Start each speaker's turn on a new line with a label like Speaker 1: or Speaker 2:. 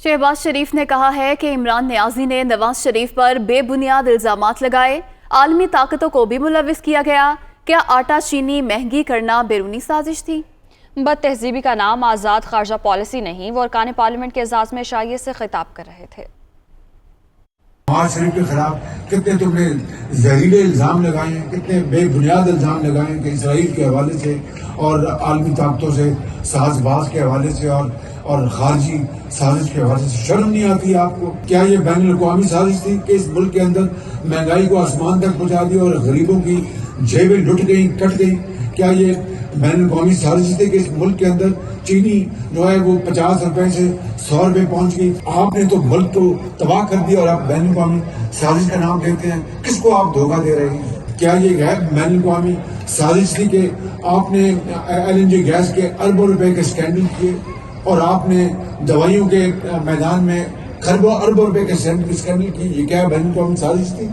Speaker 1: शहबाज शरीफ ने कहा है कि इमरान नियाजी ने नवाज शरीफ पर बेबुनियाद इल्जामात लगाए, आलमी ताकतों को भी मुलविस किया गया। क्या आटा चीनी महंगी करना बैरूनी साजिश थी?
Speaker 2: बद तहजीबी का नाम आज़ाद खारजा पॉलिसी नहीं, वो अरकान पार्लियामेंट के एजाज में शाइए से खिताब कर रहे थे।
Speaker 3: नवाज शरीफ के खिलाफ कितने तुमने जहरीले इल्जाम लगाए हैं, कितने बेबुनियाद इल्जाम लगाए हैं कि इसराइल के हवाले से और आलमी ताकतों से साजबाज के हवाले से और खारजी साजिश के हवाले से। शर्म नहीं आती आपको? क्या ये बैन अल-अक़वामी साजिश थी कि इस मुल्क के अंदर महंगाई को आसमान तक पहुंचा दिया और गरीबों की जेबें लुट गई, कट गई? क्या ये बैन अल-अक़वामी साजिश थी कि इस मुल्क के अंदर चीनी जो है वो 50 रुपए से 100 रुपए पहुंच गई? आपने तो मुल्क को तबाह कर दिया और आप बैन अल-अक़वामी साजिश का नाम देते हैं। किसको आप धोखा दे रहे हैं? क्या ये बैन अल-अक़वामी साजिश थी कि आपने LNG गैस के अरबों रुपए के स्कैंडल किए और आपने दवाइयों के मैदान में खरबों अरबों रुपए के स्कैंडल किए? ये क्या बैन अल-अक़वामी साजिश थी?